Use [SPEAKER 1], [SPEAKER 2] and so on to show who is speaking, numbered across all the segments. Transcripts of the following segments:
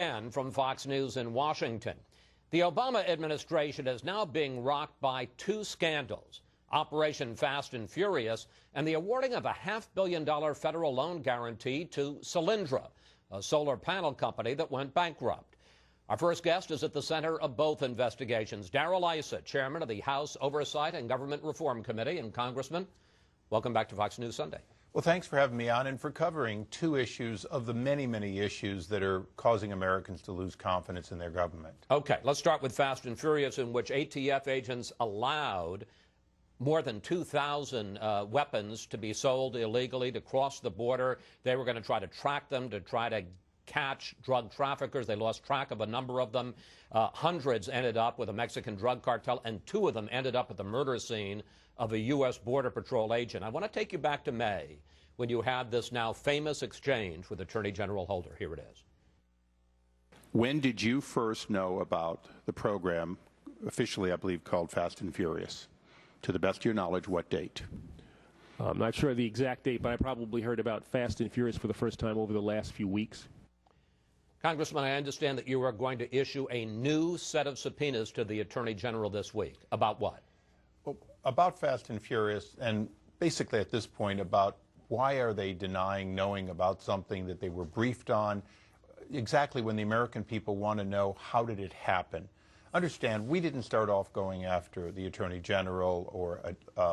[SPEAKER 1] And from Fox News in Washington, the Obama administration is now being rocked by two scandals: Operation Fast and Furious and the awarding of a $500 million federal loan guarantee to Solyndra, a solar panel company that went bankrupt. Our first guest is at the center of both investigations. Issa, chairman of the House Oversight and Government Reform Committee, and Congressman, welcome back to Fox News Sunday.
[SPEAKER 2] Well, thanks for having me on and for covering two issues of the many, many issues that are causing Americans to lose confidence in their government.
[SPEAKER 1] Okay, let's start with Fast and Furious, in which ATF agents allowed more than 2,000 weapons to be sold illegally to cross the border. They were going to try to track them, to try to catch drug traffickers. They lost track of a number of them. Hundreds ended up with a Mexican drug cartel, and two of them ended up at the murder scene of a U.S. Border Patrol agent. I want to take you back to May, when you had this now famous exchange with Attorney General Holder. Here it is.
[SPEAKER 2] When did you first know about the program, officially I believe called Fast and Furious? To the best of your knowledge, what date?
[SPEAKER 3] I'm not sure of the exact date, but I probably heard about Fast and Furious for the first time over the last few weeks.
[SPEAKER 1] Congressman, I understand that you are going to issue a new set of subpoenas to the Attorney General this week. About what?
[SPEAKER 2] Well, about Fast and Furious, and basically at this point about why are they denying knowing about something that they were briefed on, exactly when the American people want to know how did it happen. Understand, we didn't start off going after the Attorney General or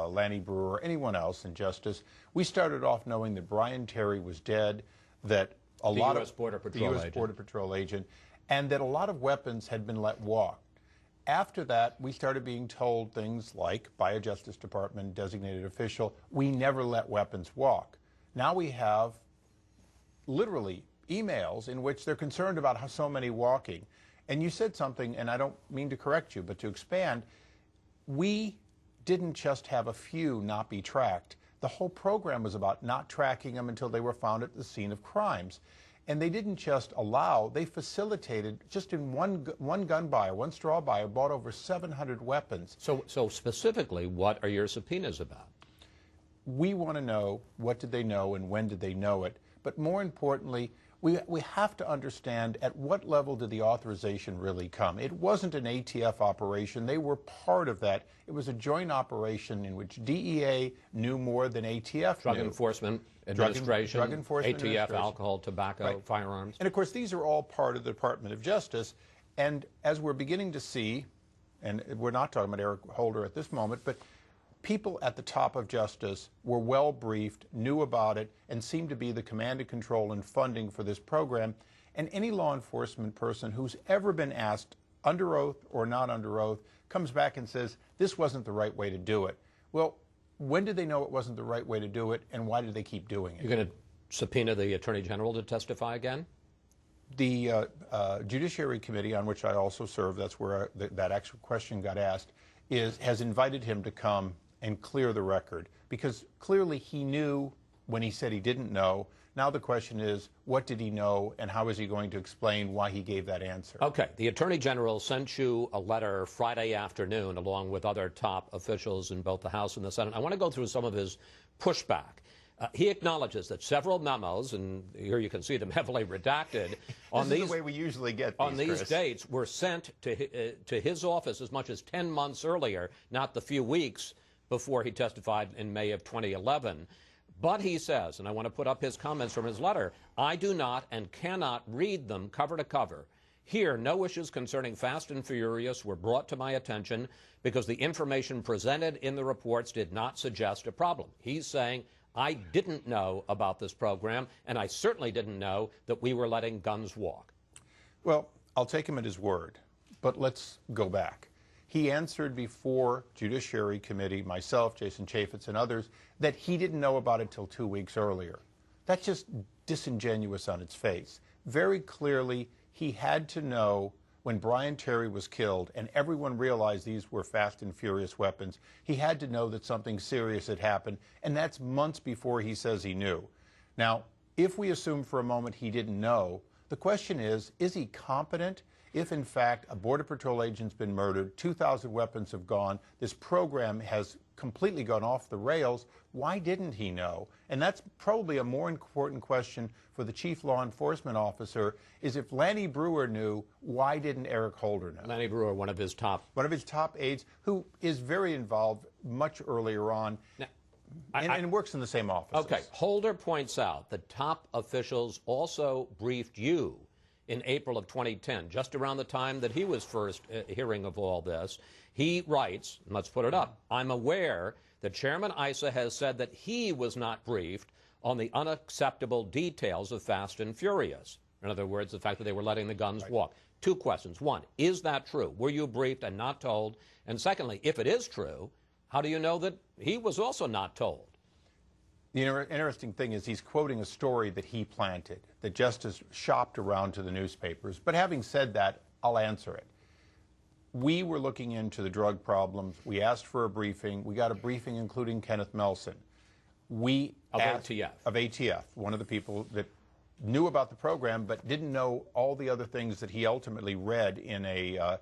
[SPEAKER 2] Lanny Breuer or anyone else in justice. We started off knowing that Brian Terry was dead, that the U.S. Border Patrol agent, and that a lot of weapons had been let walk. After that, we started being told things like, by a Justice Department designated official, we never let weapons walk. Now we have literally emails in which they're concerned about how so many walking. And you said something, and I don't mean to correct you, but to expand, we didn't just have a few not be tracked. The whole program was about not tracking them until they were found at the scene of crimes. And they didn't just allow, they facilitated, just in one gun buyer, one straw buyer, bought over 700 weapons.
[SPEAKER 1] So specifically, what are your subpoenas about?
[SPEAKER 2] We want to know what did they know and when did they know it. But more importantly, we have to understand at what level did the authorization really come. It wasn't an ATF operation. They were part of that. It was a joint operation in which DEA knew more than ATF
[SPEAKER 1] Drug
[SPEAKER 2] knew.
[SPEAKER 1] Enforcement Administration,
[SPEAKER 2] Drug Enforcement
[SPEAKER 1] ATF,
[SPEAKER 2] Administration.
[SPEAKER 1] alcohol, tobacco,
[SPEAKER 2] right.
[SPEAKER 1] Firearms.
[SPEAKER 2] And of course, these are all part of the Department of Justice. And as we're beginning to see, and we're not talking about Eric Holder at this moment, but people at the top of justice were well briefed, knew about it, and seemed to be the command and control and funding for this program. And any law enforcement person who's ever been asked, under oath or not under oath, comes back and says, this wasn't the right way to do it. Well, when did they know it wasn't the right way to do it, and why did they keep doing it?
[SPEAKER 1] You're going to subpoena the Attorney General to testify again?
[SPEAKER 2] The Judiciary Committee, on which I also serve, that's where that actual question got asked, has invited him to come and clear the record, because clearly he knew when he said he didn't know. Now the question is, what did he know, and how is he going to explain why he gave that answer?
[SPEAKER 1] Okay, the Attorney General sent you a letter Friday afternoon, along with other top officials in both the House and the Senate. I want to go through some of his pushback. He acknowledges that several memos, and here you can see them heavily redacted,
[SPEAKER 2] on these, the way we usually get these,
[SPEAKER 1] on these dates, were sent to his office as much as 10 months earlier, not the few weeks before he testified in May of 2011. But he says, and I want to put up his comments from his letter, I do not and cannot read them cover to cover. Here, no issues concerning Fast and Furious were brought to my attention because the information presented in the reports did not suggest a problem. He's saying, I didn't know about this program, and I certainly didn't know that we were letting guns walk.
[SPEAKER 2] Well, I'll take him at his word, but let's go back. He answered before Judiciary Committee, myself, Jason Chaffetz, and others, that he didn't know about it till 2 weeks earlier. That's just disingenuous on its face. Very clearly, he had to know when Brian Terry was killed, and everyone realized these were Fast and Furious weapons. He had to know that something serious had happened, and that's months before he says he knew. Now, if we assume for a moment he didn't know, the question is he competent? If, in fact, a Border Patrol agent's been murdered, 2,000 weapons have gone, this program has completely gone off the rails. Why didn't he know? And that's probably a more important question for the chief law enforcement officer, is if Lanny Brewer knew, why didn't Eric Holder know?
[SPEAKER 1] Lanny Brewer, one of his top
[SPEAKER 2] aides, who is very involved much earlier on,
[SPEAKER 1] now,
[SPEAKER 2] and works in the same office.
[SPEAKER 1] Okay, Holder points out that top officials also briefed you in April of 2010, just around the time that he was first hearing of all this. He writes, and let's put it up, I'm aware that Chairman Issa has said that he was not briefed on the unacceptable details of Fast and Furious. In other words, the fact that they were letting the guns walk. Two questions. One, is that true? Were you briefed and not told? And secondly, if it is true, how do you know that he was also not told?
[SPEAKER 2] The interesting thing is he's quoting a story that he planted, that Justice shopped around to the newspapers. But having said that, I'll answer it. We were looking into the drug problems. We asked for a briefing. We got a briefing including Kenneth Melson. Of ATF, one of the people that knew about the program but didn't know all the other things that he ultimately read in a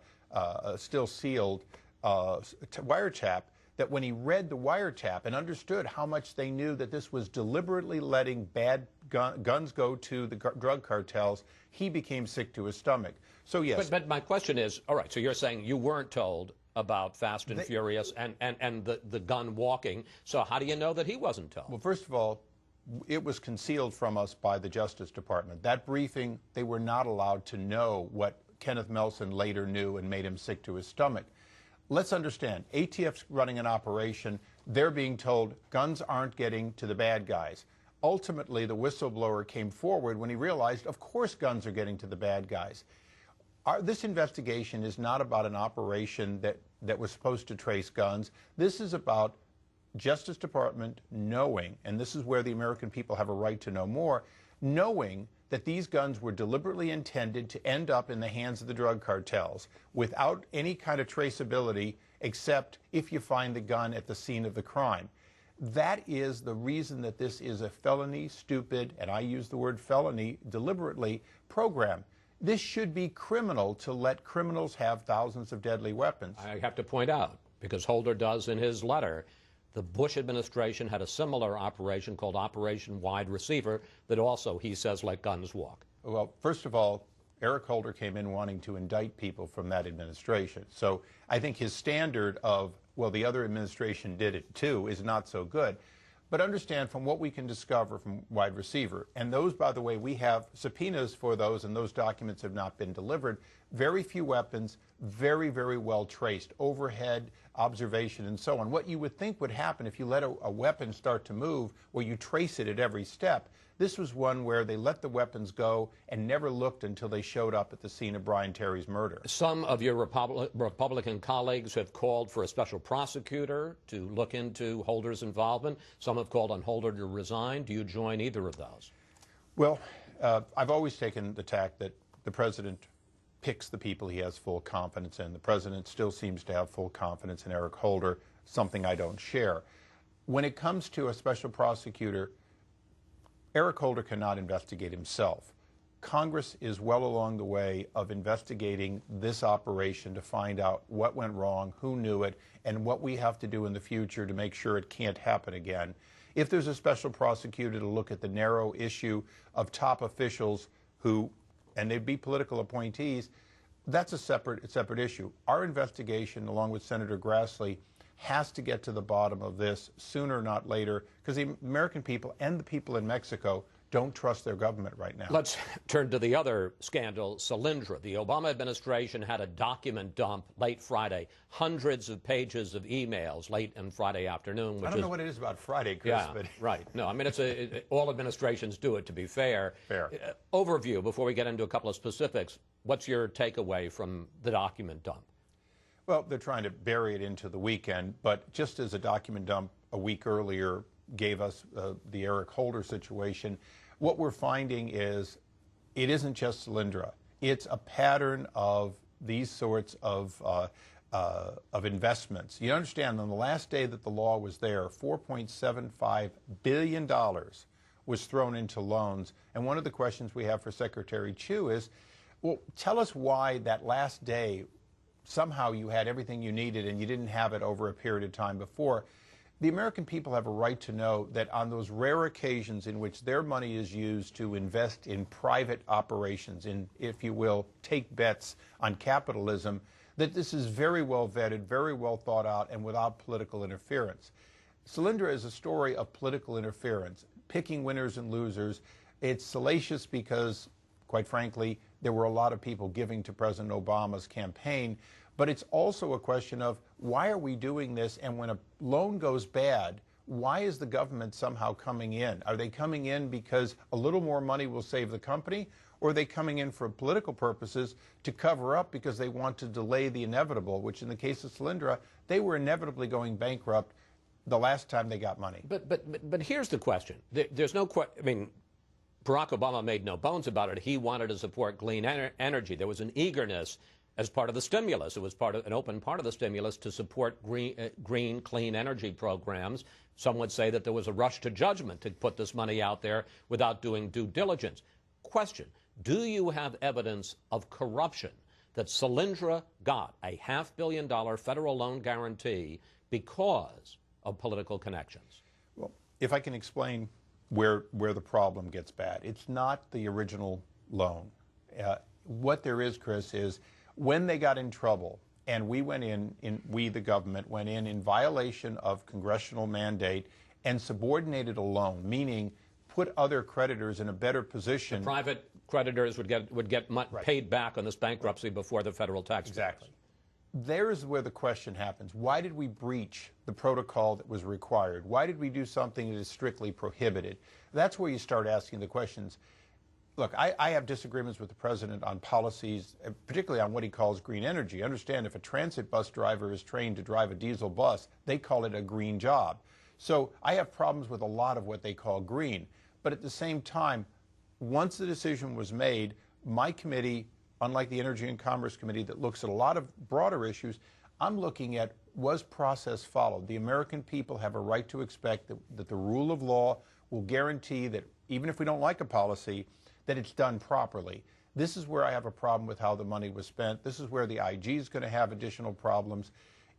[SPEAKER 2] still sealed wiretap, that when he read the wiretap and understood how much they knew that this was deliberately letting bad guns go to the drug cartels, he became sick to his stomach. So, yes.
[SPEAKER 1] But my question is, all right, so you're saying you weren't told about Fast and Furious and the gun walking, so how do you know that he wasn't told?
[SPEAKER 2] Well, first of all, it was concealed from us by the Justice Department. That briefing, they were not allowed to know what Kenneth Melson later knew and made him sick to his stomach. Let's understand, ATF's running an operation. They're being told guns aren't getting to the bad guys. Ultimately, the whistleblower came forward when he realized, of course, guns are getting to the bad guys. This investigation is not about an operation that was supposed to trace guns. This is about Justice Department knowing, and this is where the American people have a right to know more, knowing that these guns were deliberately intended to end up in the hands of the drug cartels without any kind of traceability, except if you find the gun at the scene of the crime. That is the reason that this is a felony, stupid, and I use the word felony deliberately, program. This should be criminal to let criminals have thousands of deadly weapons.
[SPEAKER 1] I have to point out, because Holder does in his letter, the Bush administration had a similar operation called Operation Wide Receiver that also, he says, let guns walk.
[SPEAKER 2] Well, first of all, Eric Holder came in wanting to indict people from that administration. So I think his standard of, well, the other administration did it too, is not so good. But understand, from what we can discover from Wide Receiver, and those, by the way, we have subpoenas for those, and those documents have not been delivered. Very few weapons, very, very well traced, overhead observation and so on. What you would think would happen if you let a weapon start to move, where you trace it at every step. This was one where they let the weapons go and never looked until they showed up at the scene of Brian Terry's murder.
[SPEAKER 1] Some of your Republican colleagues have called for a special prosecutor to look into Holder's involvement. Some have called on Holder to resign. Do you join either of those?
[SPEAKER 2] Well, I've always taken the tack that the president picks the people he has full confidence in. The president still seems to have full confidence in Eric Holder, something I don't share. When it comes to a special prosecutor, Eric Holder cannot investigate himself. Congress is well along the way of investigating this operation to find out what went wrong, who knew it, and what we have to do in the future to make sure it can't happen again. If there's a special prosecutor to look at the narrow issue of top officials who, and they'd be political appointees, that's a separate issue. Our investigation, along with Senator Grassley, has to get to the bottom of this sooner, not later, because the American people and the people in Mexico don't trust their government right now.
[SPEAKER 1] Let's turn to the other scandal, Solyndra. The Obama administration had a document dump late Friday, hundreds of pages of emails late on Friday afternoon.
[SPEAKER 2] I don't know what it is about Friday, Chris.
[SPEAKER 1] Yeah,
[SPEAKER 2] but
[SPEAKER 1] right. No, I mean, all administrations do it, to be fair.
[SPEAKER 2] Fair.
[SPEAKER 1] Overview, before we get into a couple of specifics, what's your takeaway from the document dump?
[SPEAKER 2] Well, they're trying to bury it into the weekend, but just as a document dump a week earlier gave us the Eric Holder situation, what we're finding is it isn't just Solyndra. It's a pattern of these sorts of investments. You understand, on the last day that the law was there, $4.75 billion was thrown into loans. And one of the questions we have for Secretary Chu is, well, tell us why that last day somehow you had everything you needed and you didn't have it over a period of time before. The American people have a right to know that on those rare occasions in which their money is used to invest in private operations, in, if you will, take bets on capitalism, that this is very well vetted, very well thought out, and without political interference. Solyndra is a story of political interference, picking winners and losers. It's salacious because, quite frankly, there were a lot of people giving to President Obama's campaign. But it's also a question of why are we doing this? And when a loan goes bad, why is the government somehow coming in? Are they coming in because a little more money will save the company? Or are they coming in for political purposes to cover up because they want to delay the inevitable, which in the case of Solyndra, they were inevitably going bankrupt the last time they got money.
[SPEAKER 1] But here's the question. There's no question. I mean, Barack Obama made no bones about it. He wanted to support clean energy. There was an eagerness as part of the stimulus. It was an open part of the stimulus to support green, clean energy programs. Some would say that there was a rush to judgment to put this money out there without doing due diligence. Question, do you have evidence of corruption that Solyndra got a $500 million federal loan guarantee because of political connections?
[SPEAKER 2] Well, if I can explain where the problem gets bad, it's not the original loan. What there is, Chris, is when they got in trouble, and we went we, the government, went in violation of congressional mandate and subordinated a loan, meaning put other creditors in a better position.
[SPEAKER 1] The private creditors would get paid back on this bankruptcy before the federal taxpayers.
[SPEAKER 2] Exactly. There's where the question happens. Why did we breach the protocol that was required? Why did we do something that is strictly prohibited? That's where you start asking the questions. Look, I have disagreements with the president on policies, particularly on what he calls green energy. Understand, if a transit bus driver is trained to drive a diesel bus, they call it a green job. So I have problems with a lot of what they call green. But at the same time, once the decision was made, my committee, unlike the Energy and Commerce Committee that looks at a lot of broader issues, I'm looking at, was process followed? The American people have a right to expect that the rule of law will guarantee that even if we don't like a policy, that it's done properly. This is where I have a problem with how the money was spent. This is where the IG is going to have additional problems.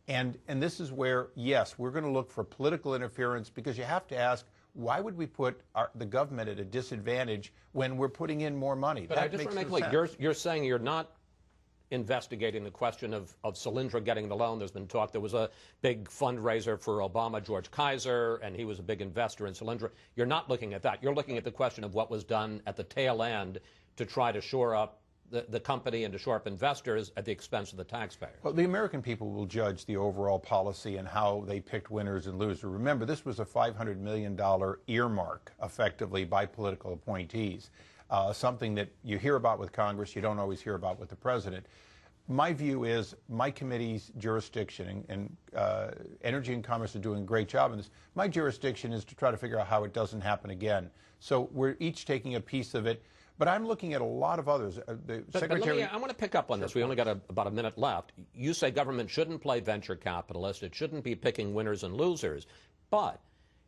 [SPEAKER 2] And this is where, yes, we're going to look for political interference, because you have to ask, why would we put the government at a disadvantage when we're putting in more money?
[SPEAKER 1] But I just want to make clear, you're saying you're not investigating the question of Solyndra getting the loan. There's been talk there was a big fundraiser for Obama, George Kaiser, and he was a big investor in Solyndra. You're not looking at that. You're looking at the question of what was done at the tail end to try to shore up the company and to shore up investors at the expense of the taxpayer.
[SPEAKER 2] Well, the American people will judge the overall policy and how they picked winners and losers. Remember, this was a $500 million earmark, effectively, by political appointees. Something that you hear about with Congress, you don't always hear about with the president. My view is my committee's jurisdiction, and Energy and Commerce are doing a great job in this, my jurisdiction is to try to figure out how it doesn't happen again. So we're each taking a piece of it. But I'm looking at a lot of others.
[SPEAKER 1] I want to pick up on this. We only got about a minute left. You say government shouldn't play venture capitalist. It shouldn't be picking winners and losers. But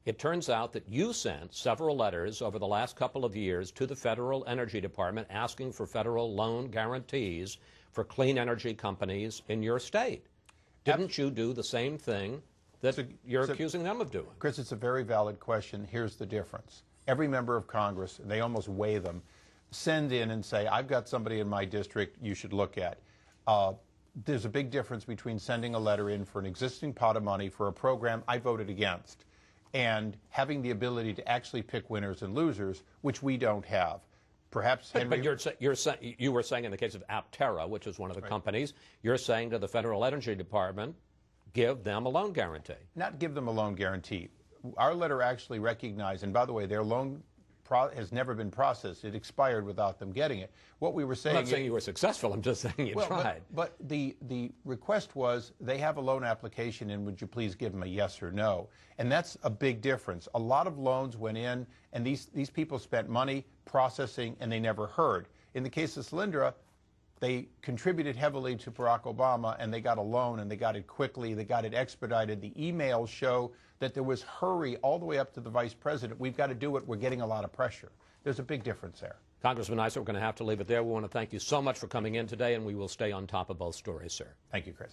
[SPEAKER 1] it turns out that you sent several letters over the last couple of years to the Federal Energy Department asking for federal loan guarantees for clean energy companies in your state. Didn't you do the same thing that you're accusing them of doing?
[SPEAKER 2] Chris, it's a very valid question. Here's the difference. Every member of Congress, and they almost weigh them, send in and say, I've got somebody in my district you should look at. There's a big difference between sending a letter in for an existing pot of money for a program I voted against and having the ability to actually pick winners and losers, which we don't have. Perhaps Henry...
[SPEAKER 1] But you were saying in the case of Aptera, which is one of the companies, you're saying to the Federal Energy Department, give them a loan guarantee.
[SPEAKER 2] Not give them a loan guarantee. Our letter actually recognized, and by the way, their loan has never been processed. It expired without them getting it. What we were saying...
[SPEAKER 1] I'm not saying you were successful. I'm just saying you tried.
[SPEAKER 2] But the request was, they have a loan application in, would you please give them a yes or no? And that's a big difference. A lot of loans went in, and these people spent money processing, and they never heard. In the case of Solyndra, they contributed heavily to Barack Obama, and they got a loan, and they got it quickly. They got it expedited. The emails show that there was hurry all the way up to the vice president. We've got to do it. We're getting a lot of pressure. There's a big difference there.
[SPEAKER 1] Congressman Issa, we're going to have to leave it there. We want to thank you so much for coming in today, and we will stay on top of both stories, sir.
[SPEAKER 2] Thank you, Chris.